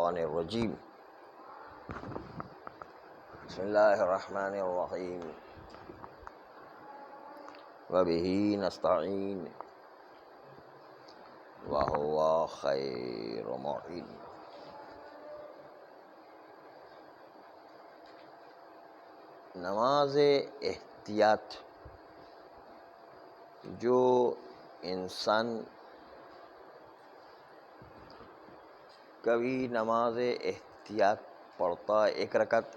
الشیطان الرجیم بسم اللہ الرحمن الرحیم وبہ نستعین وہو خیر معین۔ نماز احتیاط جو انسان کبھی نماز احتیاط پڑھتا ہے، ایک رکعت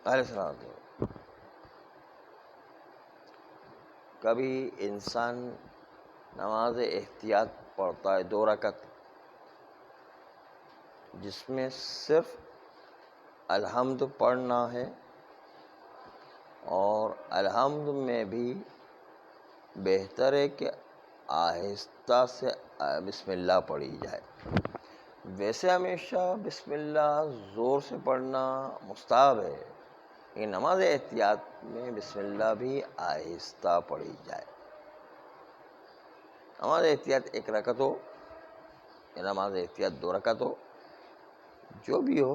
علیہ السلام، کبھی انسان نماز احتیاط پڑھتا ہے 2 رکعت، جس میں صرف الحمد پڑھنا ہے، اور الحمد میں بھی بہتر ہے کہ آہستہ سے بسم اللہ پڑھی جائے۔ ویسے ہمیشہ بسم اللہ زور سے پڑھنا مستحب ہے، لیکن نماز احتیاط میں بسم اللہ بھی آہستہ پڑھی جائے۔ نماز احتیاط 1 رکعت ہو یا نماز احتیاط 2 رکعت ہو، جو بھی ہو،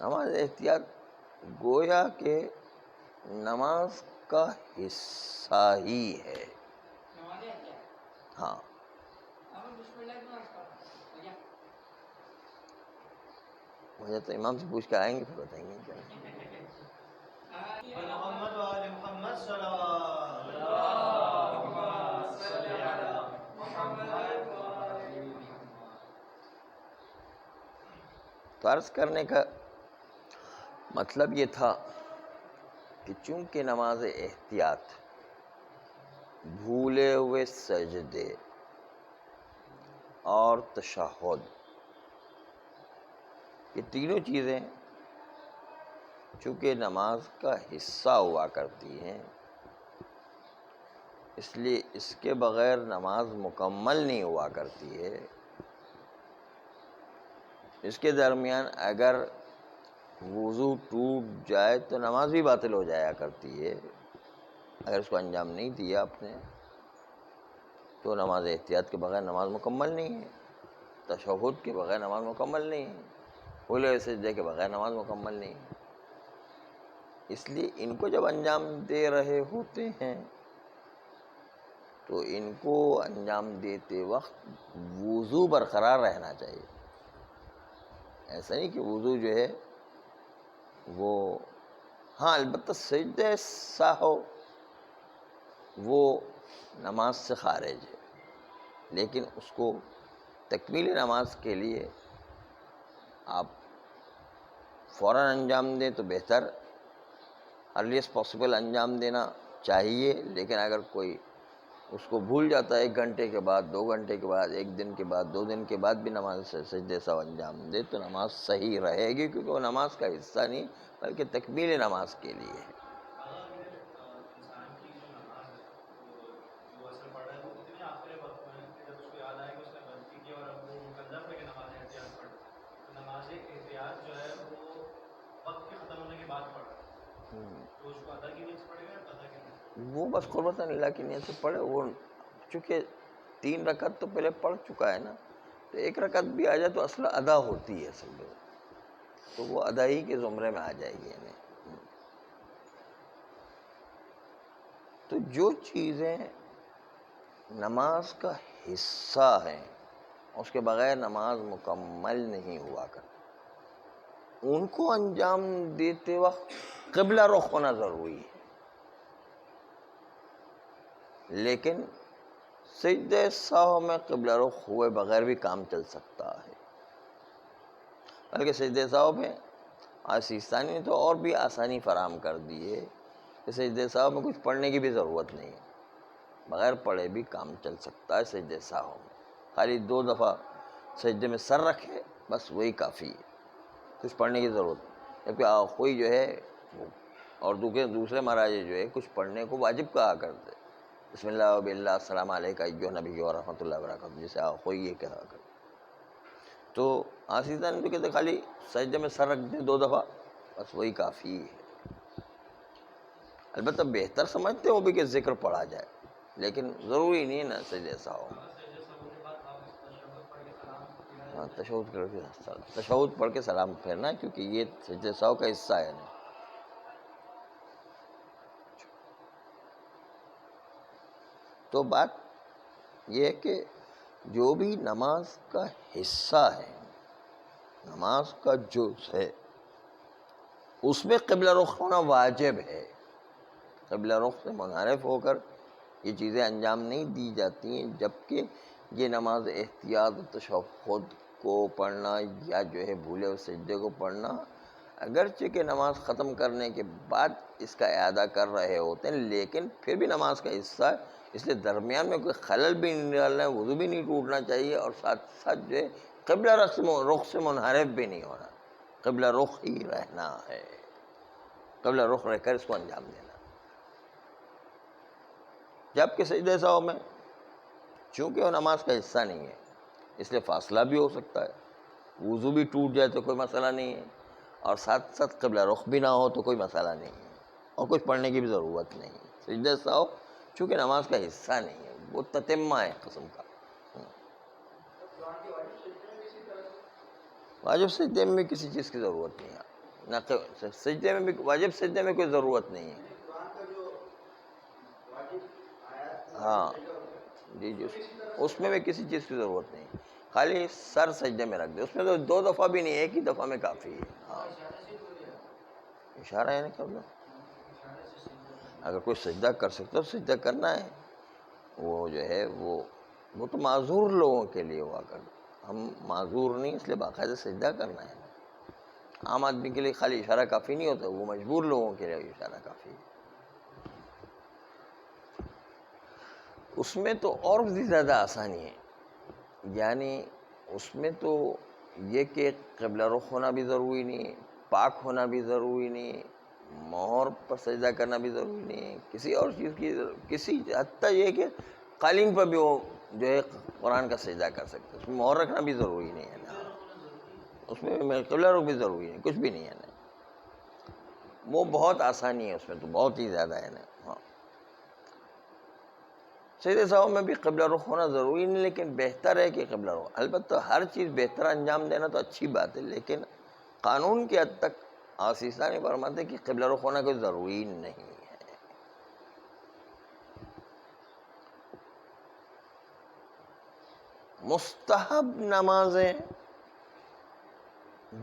نماز احتیاط گویا کہ نماز کا حصہ ہی ہے۔ ہاں، مجھے تو امام سے پوچھ کے آئیں گے پھر بتائیں گے کیا۔ محمد وآل محمد صلی تو عرض کرنے کا مطلب یہ تھا کہ چونکہ نماز احتیاط بھولے ہوئے سجدے اور تشہد، یہ تینوں چیزیں چونکہ نماز کا حصہ ہوا کرتی ہیں، اس لیے اس کے بغیر نماز مکمل نہیں ہوا کرتی ہے۔ اس کے درمیان اگر وضو ٹوٹ جائے تو نماز بھی باطل ہو جایا کرتی ہے۔ اگر اس کو انجام نہیں دیا آپ نے تو نماز احتیاط کے بغیر نماز مکمل نہیں ہے، تشہد کے بغیر نماز مکمل نہیں ہے، بھولے سجدے کے بغیر نماز مکمل نہیں ہے۔ اس لیے ان کو جب انجام دے رہے ہوتے ہیں تو ان کو انجام دیتے وقت وضو برقرار رہنا چاہیے۔ ایسا نہیں کہ وضو جو ہے وہ، ہاں البتہ سجدہ سہو وہ نماز سے خارج ہے، لیکن اس کو تکمیل نماز کے لیے آپ فوراً انجام دیں تو بہتر، ارلیسٹ پاسبل انجام دینا چاہیے۔ لیکن اگر کوئی اس کو بھول جاتا ہے 1 گھنٹے کے بعد، 2 گھنٹے کے بعد، 1 دن کے بعد، 2 دن کے بعد بھی نماز سجدے سہو انجام دے تو نماز صحیح رہے گی، کیونکہ وہ نماز کا حصہ نہیں بلکہ تکمیل نماز کے لیے ہے۔ انسان کی جو نماز ہے، جو اثر پڑ رہا ہے، وہ اتنے آخری وقت میں کہ جب اس کو یاد آئے کہ اس نے غلطی کی اور اب وہ مکلف ہے کہ نماز احتیاط پڑھے، تو نماز احتیاط جو ہے وہ وقت کے ختم ہونے کے بعد پڑھ رہا ہے، تو اس کو ادا کی نیت سے پڑھے گا یا قضا کی نیت سے؟ وہ بس قربتاً اللہ کی نیت سے پڑھے۔ وہ چونکہ 3 رکعت تو پہلے پڑھ چکا ہے نا، تو 1 رکعت بھی آ جائے تو اصل ادا ہوتی ہے اصل میں، تو وہ ادائی کے زمرے میں آ جائے گی ہمیں۔ تو جو چیزیں نماز کا حصہ ہیں، اس کے بغیر نماز مکمل نہیں ہوا کرتی، ان کو انجام دیتے وقت قبلہ رخ ہونا ضروری ہے۔ لیکن سجدہ سہو میں قبلہ رخ ہوئے بغیر بھی کام چل سکتا ہے، بلکہ سجدہ سہو میں سیستانی نے تو اور بھی آسانی فراہم کر دی ہے کہ سجدہ سہو میں کچھ پڑھنے کی بھی ضرورت نہیں ہے، بغیر پڑھے بھی کام چل سکتا ہے سجدہ سہو میں۔ خالی 2 دفعہ سجدے میں سر رکھے، بس وہی کافی ہے، کچھ پڑھنے کی ضرورت نہیں۔ جبکہ کوئی جو ہے اور دوسرے مہاراجے جو ہے کچھ پڑھنے کو واجب کہا کرتے، بسم اللہ و باللہ السلام علیکہ ایھا النبی و رحمۃ اللہ وبرکاتہ، جسے کوئی یہ کہا کرتے۔ تو آسیدان تو کہتے خالی سجدے میں سر رکھ دیں 2 دفعہ، بس وہی کافی ہے۔ البتہ بہتر سمجھتے وہ بھی کہ ذکر پڑھا جائے، لیکن ضروری نہیں ہے نا سجدہ سہو میں۔ تشہد کر کے تشہد پڑھ کے سلام پھیرنا، کیونکہ یہ سجدہ سہو کا حصہ ہے نا۔ تو بات یہ ہے کہ جو بھی نماز کا حصہ ہے، نماز کا جز ہے، اس میں قبلہ رخ ہونا واجب ہے۔ قبلہ رخ سے منحرف ہو کر یہ چیزیں انجام نہیں دی جاتی ہیں، جبکہ یہ نماز احتیاط تشہد کو پڑھنا یا جو ہے بھولے ہوئے سجدے کو پڑھنا، اگرچہ کہ نماز ختم کرنے کے بعد اس کا اعادہ کر رہے ہوتے ہیں، لیکن پھر بھی نماز کا حصہ ہے، اس لیے درمیان میں کوئی خلل بھی نہیں ڈالنا ہے، وضو بھی نہیں ٹوٹنا چاہیے، اور ساتھ ساتھ جو ہے قبلہ رخ سے منحرف بھی نہیں ہونا، قبلہ رخ ہی رہنا ہے، قبلہ رخ رہ کر اس کو انجام دینا۔ جبکہ سجدہ سہو میں چونکہ وہ نماز کا حصہ نہیں ہے، اس لیے فاصلہ بھی ہو سکتا ہے، وضو بھی ٹوٹ جائے تو کوئی مسئلہ نہیں ہے، اور ساتھ ساتھ قبلہ رخ بھی نہ ہو تو کوئی مسئلہ نہیں ہے، اور کچھ پڑھنے کی بھی ضرورت نہیں ہے۔ سجدہ سہو چونکہ نماز کا حصہ نہیں ہے، وہ تتمہ ہے قسم کا۔ واجب سجدے میں بھی کسی چیز کی ضرورت نہیں ہے، نہ سجدے میں بھی، واجب سجدے میں کوئی ضرورت نہیں ہے۔ ہاں جی جی، اس میں بھی کسی چیز کی ضرورت نہیں، خالی سر سجدے میں رکھ دے، اس میں تو 2 دفعہ بھی نہیں، ایک ہی دفعہ میں کافی ہے۔ ہاں اشارہ ہے نا قبلہ، اگر کوئی سجدہ کر سکتا تو سجدہ کرنا ہے، وہ جو ہے وہ تو معذور لوگوں کے لیے ہوا کر، ہم معذور نہیں، اس لیے باقاعدہ سجدہ کرنا ہے۔ عام آدمی کے لیے خالی اشارہ کافی نہیں ہوتا، وہ مجبور لوگوں کے لیے اشارہ کافی ہے۔ اس میں تو اور بھی زیادہ آسانی ہے، یعنی اس میں تو یہ کہ قبلہ رخ ہونا بھی ضروری نہیں، پاک ہونا بھی ضروری نہیں، مہر پر سجدہ کرنا بھی ضروری نہیں، کسی اور چیز کی کسی حتیٰ یہ کہ قالین پر بھی وہ جو ہے قرآن کا سجدہ کر سکتے، اس میں مہر رکھنا بھی ضروری نہیں ہے نا، اس میں قبلہ رخ بھی ضروری نہیں، کچھ بھی نہیں ہے نا، وہ بہت آسانی ہے، اس میں تو بہت ہی زیادہ ہے نا۔ ہاں سجدہ سہو میں بھی قبلہ رخ ہونا ضروری نہیں، لیکن بہتر ہے کہ قبلہ رخ، البتہ ہر چیز بہتر انجام دینا تو اچھی بات ہے، لیکن قانون کی حد تک آسیستانی فرماتے ہیں کہ قبلہ رخ ہونا کوئی ضروری نہیں ہے۔ مستحب نمازیں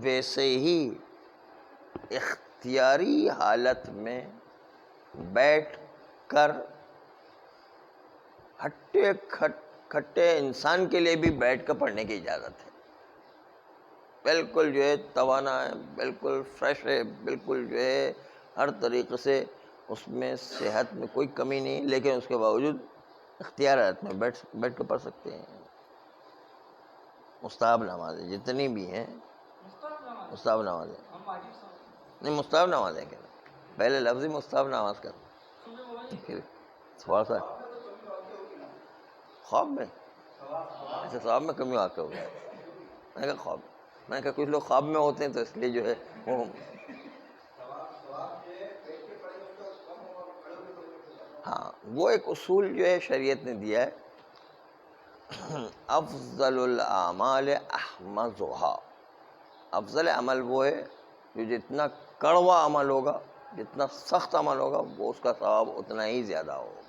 ویسے ہی اختیاری حالت میں بیٹھ کر، ہٹے کھٹے انسان کے لیے بھی بیٹھ کر پڑھنے کی اجازت ہے، بالکل جو ہے توانا ہے، بالکل فریش ہے، بالکل جو ہے ہر طریقے سے اس میں صحت میں کوئی کمی نہیں، لیکن اس کے باوجود اختیار حالت میں بیٹھ کر پڑھ سکتے ہیں۔ مستحب نمازیں جتنی بھی ہیں، مستحب نمازیں نہیں، مستحب نمازیں کہنا، پہلے لفظی مستحب نماز کا، پھر تھوڑا سا خواب میں، اچھا خواب میں کمی واقع ہو گیا، میں نے کہا خواب، میں نے کہا کچھ لوگ خواب میں ہوتے ہیں تو اس لیے جو ہے وہ، ہاں وہ ایک اصول جو ہے شریعت نے دیا ہے، افضل الاعمال احمدھا، افضل عمل وہ ہے جو جتنا کڑوا عمل ہوگا، جتنا سخت عمل ہوگا، وہ اس کا ثواب اتنا ہی زیادہ ہوگا۔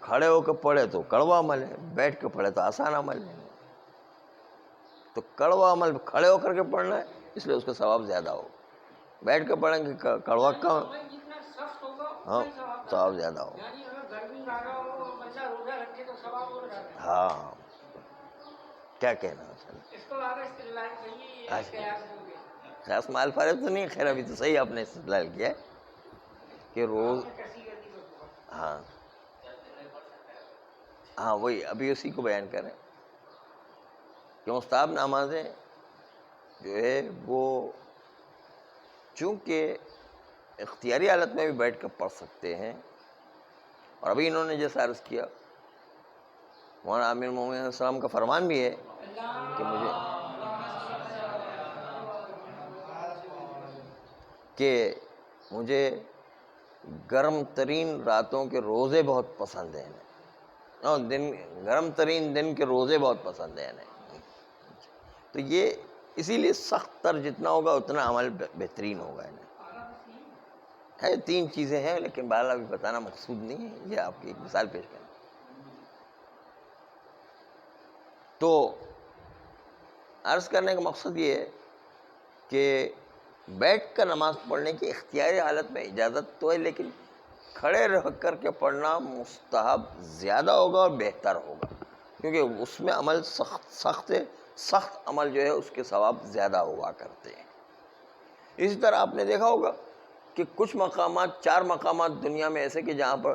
کھڑے ہو کے پڑھے تو کڑوا عمل ہے، بیٹھ کے پڑھے تو آسان عمل ہے، تو کڑوا عمل کھڑے ہو کر کے پڑھنا ہے، اس لیے اس کا ثواب زیادہ ہوگا، بیٹھ کے پڑھیں گے کڑوا کم، ہاں ثواب زیادہ ہوگا۔ ہاں کیا کہنا ہے، خاص مال فارغ تو نہیں، خیر ابھی تو صحیح آپ نے استدلال کیا ہے کہ روز، ہاں ہاں وہی ابھی اسی کو بیان کریں کہ مستحب نمازیں جو ہے وہ چونکہ اختیاری حالت میں بھی بیٹھ کر پڑھ سکتے ہیں، اور ابھی انہوں نے جیسا عرض کیا، مولانا امیر المومنین علیہ السلام کا فرمان بھی ہے کہ مجھے گرم ترین راتوں کے روزے بہت پسند ہیں، اور گرم ترین دن کے روزے بہت پسند ہیں انہیں. تو یہ اسی لیے سخت تر جتنا ہوگا اتنا عمل بہترین ہوگا انہیں. ہے 3 چیزیں ہیں لیکن بہرحال ابھی بتانا مقصود نہیں ہے, یہ آپ کی ایک مثال پیش کریں. تو عرض کرنے کا مقصد یہ ہے کہ بیٹھ کر نماز پڑھنے کی اختیاری حالت میں اجازت تو ہے, لیکن کھڑے رہ کر کے پڑھنا مستحب زیادہ ہوگا اور بہتر ہوگا, کیونکہ اس میں عمل سخت عمل جو ہے اس کے ثواب زیادہ ہوا کرتے ہیں. اسی طرح آپ نے دیکھا ہوگا کہ کچھ مقامات 4 مقامات دنیا میں ایسے کہ جہاں پر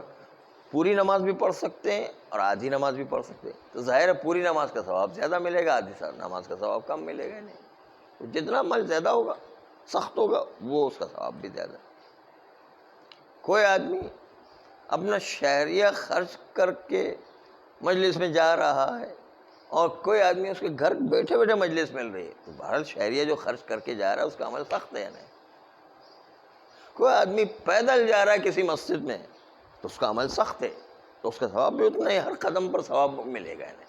پوری نماز بھی پڑھ سکتے ہیں اور آدھی نماز بھی پڑھ سکتے ہیں. تو ظاہر ہے پوری نماز کا ثواب زیادہ ملے گا, آدھی نماز کا ثواب کم ملے گا. نہیں, تو جتنا عمل زیادہ ہوگا سخت ہوگا وہ اس کا ثواب بھی زیادہ. کوئی آدمی اپنا شہریہ خرچ کر کے مجلس میں جا رہا ہے اور کوئی آدمی اس کے گھر بیٹھے بیٹھے مجلس مل رہی ہے, تو بہرحال شہریہ جو خرچ کر کے جا رہا ہے اس کا عمل سخت ہے یا نہیں. کوئی آدمی پیدل جا رہا ہے کسی مسجد میں تو اس کا عمل سخت ہے, تو اس کا ثواب بھی اتنا ہی, ہر قدم پر ثواب ملے گا انہیں.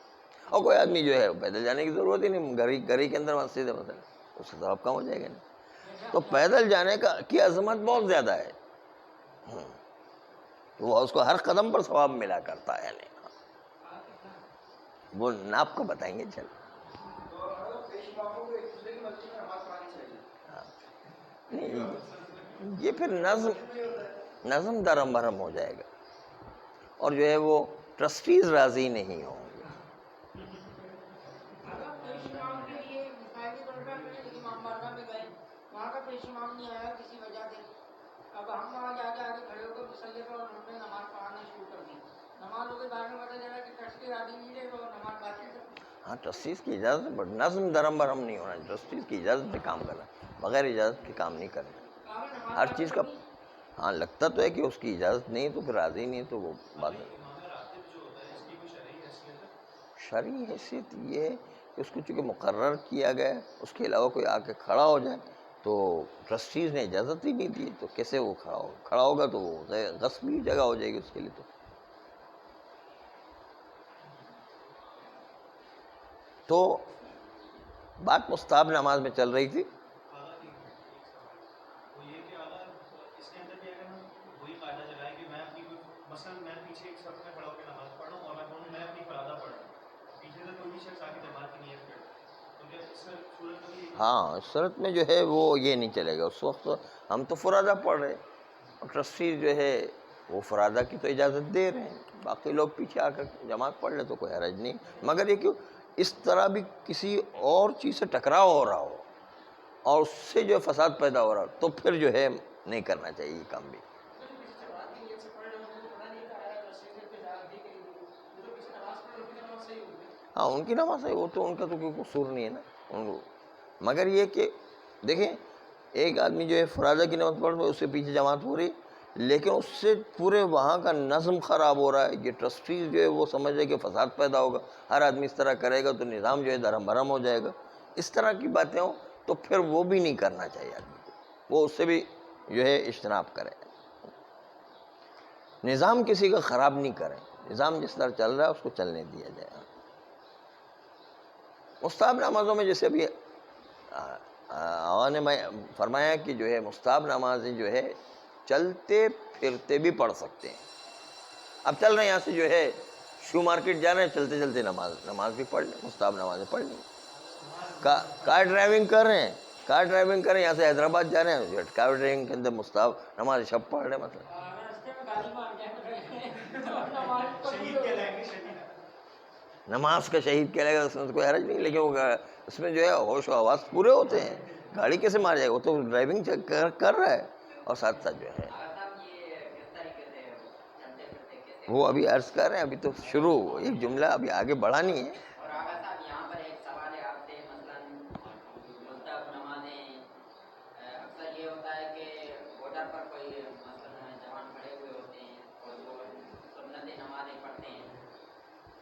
اور کوئی آدمی جو ہے پیدل جانے کی ضرورت ہی نہیں, گھر ہی کے اندر مسجد ہے مثلا, اس کا ثواب کم ہو جائے گا نہیں. تو پیدل جانے کی عظمت بہت زیادہ ہے, وہ اس کو ہر قدم پر ثواب ملا کرتا ہے. نہیں وہ ناپ کو بتائیں گے. چل یہ پھر نظم درم برہم ہو جائے گا, اور جو ہے وہ ٹرسٹیز راضی نہیں ہوں گے. اب ہم وہاں جا کے آگے کھڑے ہو کر مسلے پر اور ہم نے نماز پڑھانا شروع کر دی. نماز ہو کے بعد میں پتہ چلا کہ ٹرسٹی آدمی نہیں رہے تو نماز باقی ہے. ہاں ٹرسٹیز کی اجازت ہے, بٹ نظم درم برہم نہیں ہونا. ٹرسٹیز کی اجازت سے کام کرنا, بغیر اجازت کے کام نہیں کرنا. ہر چیز کا ہاں لگتا تو ہے کہ اس کی اجازت نہیں تو پھر راضی نہیں, تو وہ بات ہے. شرعی حیثیت یہ ہے کہ اس کو چونکہ مقرر کیا گیا, اس کے علاوہ کوئی آ کے کھڑا ہو جائے تو ٹرسٹیز نے اجازت ہی نہیں دی, تو کیسے وہ کھڑا ہوگا, تو وہ غصبی جگہ ہو جائے گی اس کے لیے. تو بات مستحب نماز میں چل رہی تھی. ہاں صورت میں جو ہے وہ یہ نہیں چلے گا. اس وقت ہم تو فرادہ پڑھ رہے, اور ٹرسٹی جو ہے وہ فرادہ کی تو اجازت دے رہے ہیں, باقی لوگ پیچھے آ کر جماعت پڑھ لے تو کوئی حرج نہیں. مگر یہ کہ اس طرح بھی کسی اور چیز سے ٹکراؤ ہو رہا ہو اور اس سے جو فساد پیدا ہو رہا ہو, تو پھر جو ہے نہیں کرنا چاہیے یہ کام بھی. ہاں ان کی نماز ہے, وہ تو ان کا تو کوئی قصور نہیں ہے نا. مگر یہ کہ دیکھیں ایک آدمی جو ہے فرادہ کی نماز پڑھ رہا ہے, اس سے پیچھے جماعت ہو رہی, لیکن اس سے پورے وہاں کا نظم خراب ہو رہا ہے. یہ ٹرسٹیز جو ہے وہ سمجھ رہے کہ فساد پیدا ہوگا, ہر آدمی اس طرح کرے گا تو نظام جو ہے درہم برہم ہو جائے گا. اس طرح کی باتیں ہوں تو پھر وہ بھی نہیں کرنا چاہیے آدمی کو, وہ اس سے بھی جو ہے اجتناب کرے. نظام کسی کا خراب نہیں کریں, نظام جس طرح چل رہا ہے اس کو چلنے دیا جائے. مستحب نمازوں میں جیسے ابھی آقا نے فرمایا کہ جو ہے مستحب نمازیں جو ہے چلتے پھرتے بھی پڑھ سکتے ہیں. اب چل رہے ہیں یہاں سے جو ہے شو مارکیٹ جا رہے ہیں, چلتے چلتے نماز بھی پڑھ لیں, مستحب نمازیں پڑھ لیں. کار ڈرائیونگ کر رہے ہیں یہاں سے حیدرآباد جا رہے ہیں, کار ڈرائیونگ کے اندر مستحب نماز شب پڑھ رہے ہیں. مطلب نماز کا شہید کہلائے گا, اس میں تو کوئی حرج نہیں, لیکن اس میں جو ہے ہوش و حواس پورے ہوتے ہیں. گاڑی کیسے مار جائے گا, وہ تو ڈرائیونگ کر رہا ہے اور ساتھ ساتھ جو ہے وہ ابھی عرض کر رہے ہیں. ابھی تو شروع ایک جملہ ابھی آگے بڑھانی ہے. اور آغا صاحب یہاں پر ایک سوال ہے آپ سے, مثلاً مستحب نمازیں اکثر یہ ہوتا ہے کہ بارڈر پر کوئی مثلاً جوان کھڑے ہوئے ہوتے ہیں اور وہ سنت نمازیں پڑھتے ہیں,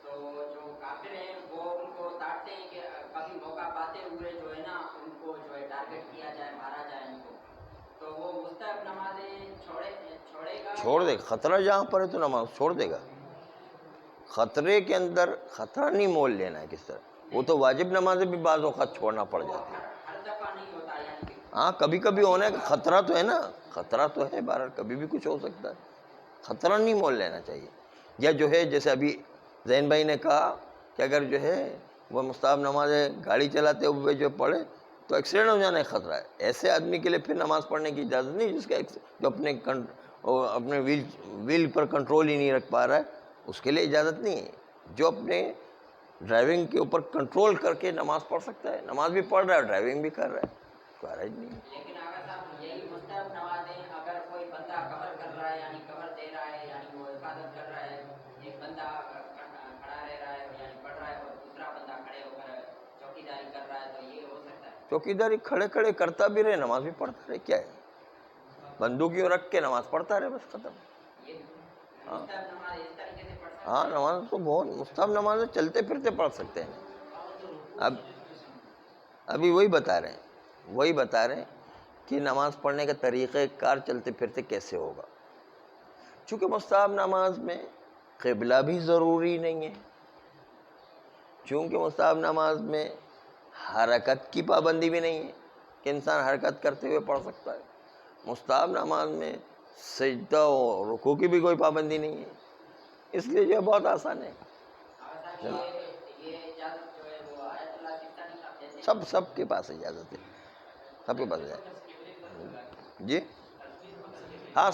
تو جو کافر ہیں وہ ان کو تاڑتے ہیں کہ کبھی موقع پاتے ہوئے جو ہے نا ان کو جو ہے ٹارگٹ کیا جائے, مارا جائے ان کو, تو وہ مستحب نمازیں چھوڑے گا. چھوڑ دے گا, خطرہ جہاں پر ہے تو نماز چھوڑ دے گا. خطرے کے اندر خطرہ نہیں مول لینا ہے کس طرح. وہ تو واجب نمازیں بھی بعض اوقات چھوڑنا پڑ جاتی ہیں. ہر دفعہ نہیں ہوتا یعنی کہ ہاں کبھی کبھی ہونے کا خطرہ تو ہے نا, خطرہ تو ہے, بہرحال کبھی بھی کچھ ہو سکتا ہے. خطرہ نہیں مول لینا چاہیے. یا جو ہے جیسے ابھی زین بھائی نے کہا کہ اگر جو ہے وہ مستحب نماز گاڑی چلاتے ہوئے جو پڑھے تو ایکسیڈنٹ ہو جانے کا خطرہ ہے. ایسے آدمی کے لیے پھر نماز پڑھنے کی اجازت نہیں, جس کا جو اپنے ویل پر کنٹرول ہی نہیں رکھ پا رہا ہے, اس کے لیے اجازت نہیں ہے. جو اپنے ڈرائیونگ کے اوپر کنٹرول کر کے نماز پڑھ سکتا ہے, نماز بھی پڑھ رہا ہے اور ڈرائیونگ بھی کر رہا ہے, کوئی حرج نہیں ہے. لیکن اگر صاحب یہی مستحب نمازیں اگر کوئی بندہ کور کر رہا ہے یعنی کور دے رہا ہے یعنی وہ حفاظت کر رہا ہے, ایک بندہ کھڑا رہ رہا ہے یعنی پڑھ رہا ہے اور دوسرا بندہ کھڑے ہو کر چوکیداری کر رہا ہے, تو یہ ہو سکتا ہے؟ چوکیداری کھڑے کھڑے کرتا بھی رہے, نماز بھی پڑھتا رہے, کیا ہے, بندوق یوں رکھ کے نماز پڑھتا رہے, بس ختم. یہ مستحب نماز اس طریقے سے پڑھ سکتا ہاں نماز تو بہت مستحب نماز چلتے پھرتے پڑھ سکتے ہیں. ابھی وہی بتا رہے ہیں کہ نماز پڑھنے کا طریقہ کار چلتے پھرتے کیسے ہوگا. چونکہ مستحب نماز میں قبلہ بھی ضروری نہیں ہے, چونکہ مستحب نماز میں حرکت کی پابندی بھی نہیں ہے کہ انسان حرکت کرتے ہوئے پڑھ سکتا ہے. مستحب نماز میں سجدہ و رکوع کی بھی کوئی پابندی نہیں ہے, اس لیے جو ہے بہت آسان ہے. یہ اجازت جو ہے وہ آیت اللہ سستانی صاحب دیتے ہیں. سب کے پاس اجازت ہے, سب کے پاس اجازت. جی ہاں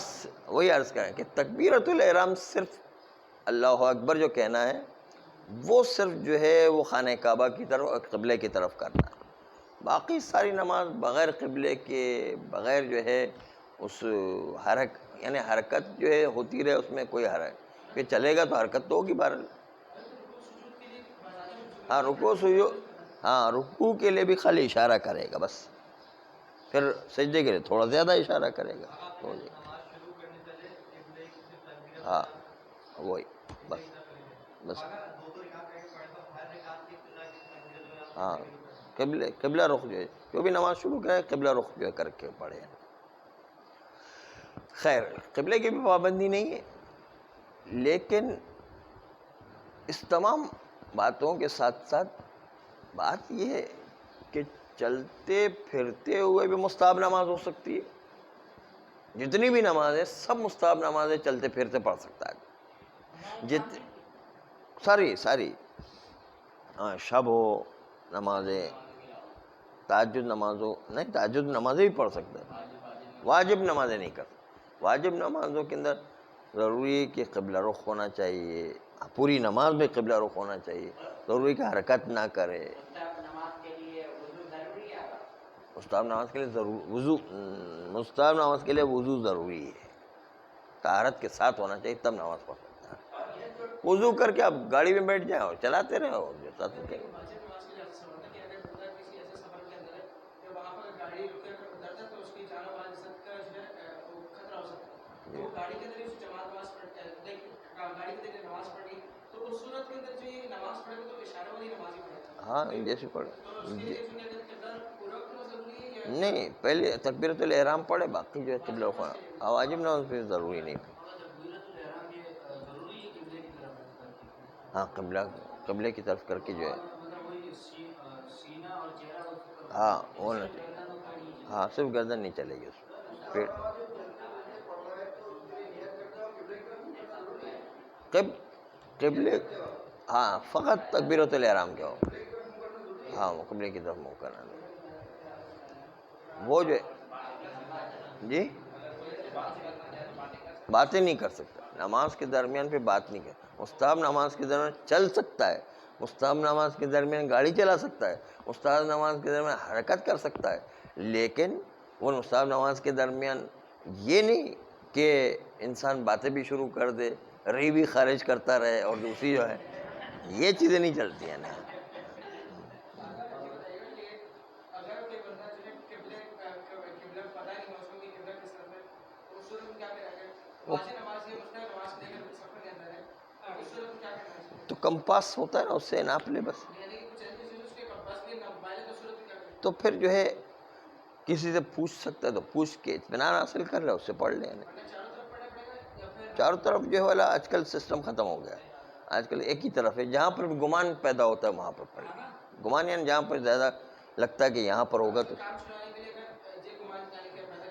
وہی عرض کریں کہ تکبیرۃ الاحرام صرف اللہ اکبر جو کہنا ہے وہ صرف جو ہے وہ خانہ کعبہ کی طرف قبلے کی طرف کرنا ہے. باقی ساری نماز بغیر قبلے کے بغیر جو ہے اس یعنی حرکت جو ہے ہوتی رہے, اس میں کوئی حرکت کہ چلے گا تو حرکت تو ہوگی بہرحال. ہاں رکوع سجود, ہاں رکوع کے لیے بھی خالی اشارہ کرے گا بس, پھر سجدے کے لیے تھوڑا زیادہ اشارہ کرے گا تو جی. ہاں وہی بس ہاں قبلہ رخ جو ہے, جو بھی نماز شروع کرے قبلہ رخ جو ہے کر کے پڑھے. خیر قبلے کی بھی پابندی نہیں ہے, لیکن اس تمام باتوں کے ساتھ ساتھ بات یہ ہے کہ چلتے پھرتے ہوئے بھی مستحب نماز ہو سکتی ہے. جتنی بھی نمازیں سب مستحب نمازیں چلتے پھرتے پڑھ سکتا ہے, ساری ہاں شب ہو نمازیں, تہجد نماز ہو, نہیں تہجد نمازیں بھی پڑھ سکتا ہے, واجب نمازیں نہیں کر سکتا. واجب نمازوں کے اندر ضروری ہے کہ قبلہ رخ ہونا چاہیے, پوری نماز میں قبلہ رخ ہونا چاہیے, ضروری کہ حرکت نہ کرے. مستحب نماز کے لیے وضو ضروری ہے؟ مستحب نماز کے لیے مستحب نماز کے لیے وضو ضروری ہے, طہارت کے ساتھ ہونا چاہیے تب نماز پڑھ سکتا ہے. وضو کر کے آپ گاڑی میں بیٹھ جائیں اور چلاتے رہے اور جو ساتھ سکیں. ہاں جیسے پڑھے نہیں, پہلے تکبیرۃ الاحرام پڑھے, باقی جو ہے قبلہ رخ ہونا واجب نماز پہ ضروری نہیں. ہاں قبلے کی طرف کر کے جو ہے ہاں ہونا چاہیے. ہاں صرف گردن نہیں چلے گی اس میں. قبلے ہاں فقط تکبیرۃ الاحرام کیا ہو, ہاں وہ قبلے کی طرف منہ کرنا ہے. وہ جو جی باتیں نہیں کر سکتا نماز کے درمیان پہ, بات نہیں کر. مستحب نماز کے درمیان چل سکتا ہے, مستحب نماز کے درمیان گاڑی چلا سکتا ہے, مستحب نماز کے درمیان حرکت کر سکتا ہے, لیکن وہ مستحب نماز کے درمیان یہ نہیں کہ انسان باتیں بھی شروع کر دے, ری بھی خارج کرتا رہے اور دوسری جو ہے یہ چیزیں نہیں چلتی ہیں نا. تو کمپاس ہوتا ہے نا, اس سے ناپ لے بس. تو پھر جو ہے کسی سے پوچھ سکتا ہے تو پوچھ کے اطمینان حاصل کر لے, اس سے پڑھ لیں. چاروں طرف جو ہے والا آج کل سسٹم ختم ہو گیا, آج کل ایک ہی طرف ہے، جہاں پر بھی گمان پیدا ہوتا ہے وہاں پر پڑھے، گمان یعنی جہاں پر زیادہ لگتا ہے کہ یہاں پر ہوگا تو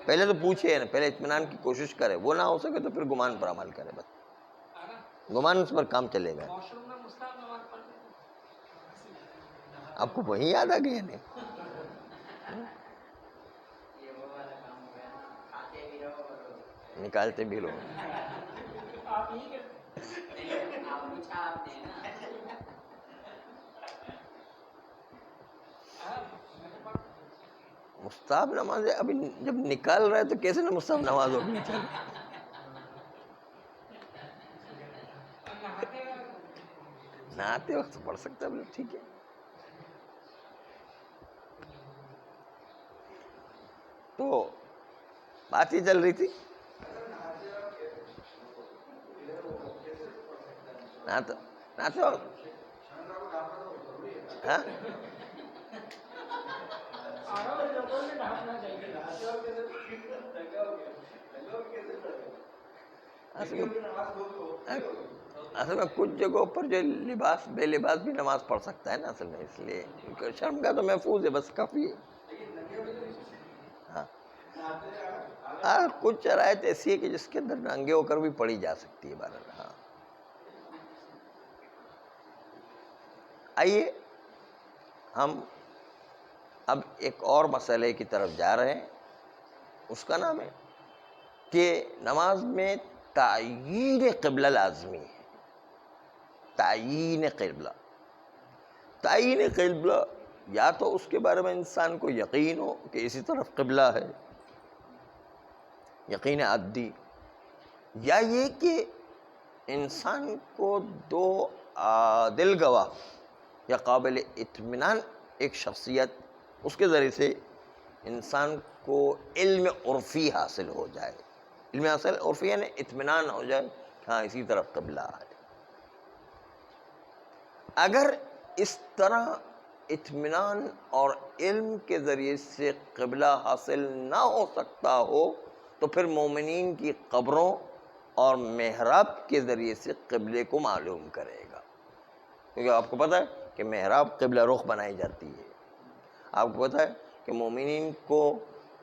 پہلے تو پوچھے نا، پہلے اطمینان کی کوشش کرے، وہ نہ ہو سکے تو پھر گمان پر عمل کرے، بس گمان اس پر کام چلے گا. آپ کو وہی یاد آ گیا نہیں؟ یہ وہ والا کام ہو گیا نا، کھاتے بھی رہو اور نکالتے بھی لوگ. آپ یہی کرتے نہیں، آپ پوچھا آپ نے نا. مستحب نماز ابھی جب نکال رہا ہے تو کیسے نہ مستحب نماز ہوگی؟ نہاتے وقت پڑھ سکتا ہے، ٹھیک ہے. تو بات ہی چل رہی تھی نہاتے وقت. ہاں اصل میں کچھ جگہوں پر جو لباس بے لباس بھی نماز پڑھ سکتا ہے نا، اصل میں اس لیے شرم کا تو محفوظ ہے، بس کافی ہے. ہاں کچھ شرائط ایسی ہے کہ جس کے اندر ننگے ہو کر بھی پڑھی جا سکتی ہے بہرحال. ہاں آئیے ہم اب ایک اور مسئلے کی طرف جا رہے ہیں، اس کا نام ہے کہ نماز میں تعیین قبلہ لازمی ہے. تعیین قبلہ، تعیین قبلہ یا تو اس کے بارے میں انسان کو یقین ہو کہ اسی طرف قبلہ ہے، یقین عدی، یا یہ کہ انسان کو دو عادل گواہ یا قابل اطمینان ایک شخصیت، اس کے ذریعے سے انسان کو علم عرفی حاصل ہو جائے. علم حاصل عرفی یعنی اطمینان ہو جائے، ہاں اسی طرف قبلہ ہے. اگر اس طرح اطمینان اور علم کے ذریعے سے قبلہ حاصل نہ ہو سکتا ہو تو پھر مومنین کی قبروں اور محراب کے ذریعے سے قبلے کو معلوم کرے گا. کیونکہ آپ کو پتہ ہے کہ محراب قبلہ رخ بنائی جاتی ہے. آپ کو پتہ ہے کہ مومنین کو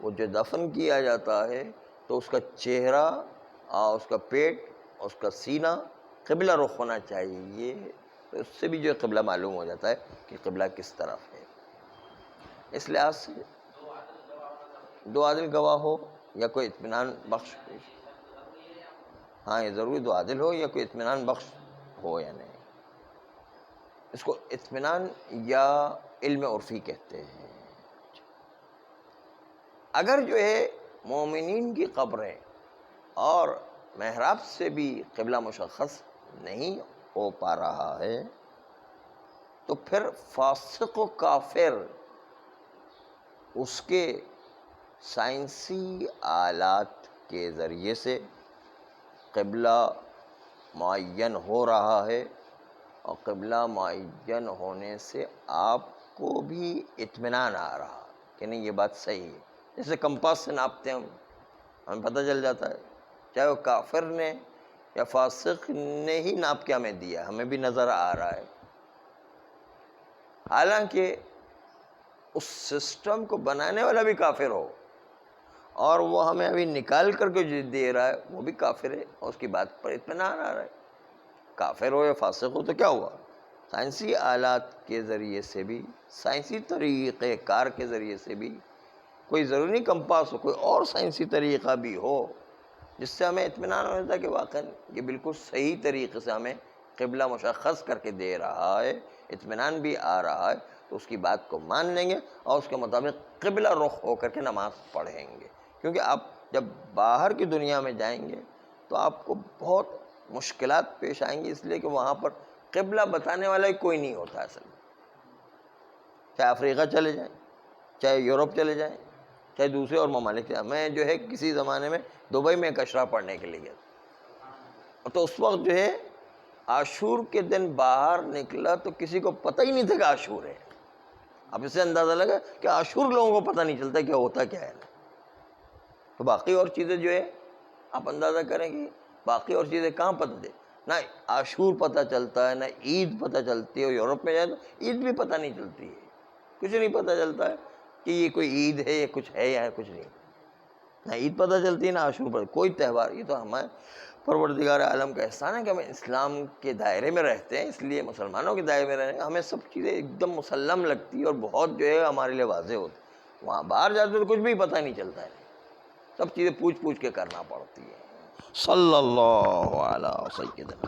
وہ جو دفن کیا جاتا ہے تو اس کا چہرہ اور اس کا پیٹ اور اس کا سینہ قبلہ رخ ہونا چاہیے. تو اس سے بھی جو قبلہ معلوم ہو جاتا ہے کہ قبلہ کس طرف ہے. اس لحاظ سے دو عادل گواہ ہو یا کوئی اطمینان بخش، ہاں یہ ضروری دو عادل ہو یا کوئی اطمینان بخش ہو یا نہیں. اس کو اطمینان یا علم عرفی کہتے ہیں. اگر جو ہے مومنین کی قبریں اور محراب سے بھی قبلہ مشخص نہیں ہو پا رہا ہے تو پھر فاسق و کافر اس کے سائنسی آلات کے ذریعے سے قبلہ معین ہو رہا ہے، اور قبلہ معین ہونے سے آپ کو بھی اطمینان آ رہا کہ نہیں یہ بات صحیح ہے. جیسے کمپاس سے ناپتے ہیں ہمیں پتہ چل جاتا ہے، چاہے وہ کافر نے یا فاسق نے ہی ناپ کے ہمیں دیا، ہمیں بھی نظر آ رہا ہے. حالانکہ اس سسٹم کو بنانے والا بھی کافر ہو اور وہ ہمیں ابھی نکال کر کے جو دے رہا ہے وہ بھی کافر ہے، اور اس کی بات پر اطمینان آ رہا ہے. کافر ہو یا فاسق ہو تو کیا ہوا؟ سائنسی آلات کے ذریعے سے بھی، سائنسی طریقہ کار کے ذریعے سے بھی، کوئی ضروری نہیں کمپاس ہو، کوئی اور سائنسی طریقہ بھی ہو جس سے ہمیں اطمینان ہو جاتا ہے کہ واقعی یہ بالکل صحیح طریقے سے ہمیں قبلہ مشخص کر کے دے رہا ہے، اطمینان بھی آ رہا ہے، تو اس کی بات کو مان لیں گے اور اس کے مطابق قبلہ رخ ہو کر کے نماز پڑھیں گے. کیونکہ آپ جب باہر کی دنیا میں جائیں گے تو آپ کو بہت مشکلات پیش آئیں گی، اس لیے کہ وہاں پر قبلہ بتانے والا کوئی نہیں ہوتا اصل میں. چاہے افریقہ چلے جائیں، چاہے یورپ چلے جائیں، چاہے دوسرے اور ممالک سے. میں جو ہے کسی زمانے میں دبئی میں ایک اشرا پڑھنے کے لیے گیا تو اس وقت جو ہے عاشور کے دن باہر نکلا تو کسی کو پتہ ہی نہیں تھا کہ عاشور ہے. اب اس سے اندازہ لگا کہ عاشور لوگوں کو پتہ نہیں چلتا کیا ہوتا کیا ہے. تو باقی اور چیزیں جو ہے آپ اندازہ کریں گے، باقی اور چیزیں کہاں پتہ تھے. نہ عاشور پتہ چلتا ہے، نہ عید پتہ چلتی ہے. یورپ میں جائے تو عید بھی پتہ نہیں چلتی ہے، کچھ نہیں پتہ چلتا ہے کہ یہ کوئی عید ہے یا کچھ ہے یا کچھ نہیں. نہ عید پتہ چلتی ہے نہ عاشور پتہ، کوئی تہوار. یہ تو ہمیں پروردگار عالم کا احسان ہے کہ ہم اسلام کے دائرے میں رہتے ہیں، اس لیے مسلمانوں کے دائرے میں رہتے ہیں. ہمیں سب چیزیں ایک دم مسلم لگتی ہے اور بہت جو ہے ہمارے لیے واضح ہوتی. وہاں باہر جاتے تو کچھ بھی پتہ نہیں چلتا ہے، سب چیزیں پوچھ پوچھ کے کرنا پڑتی ہے. صلی اللہ علیہ سیدنا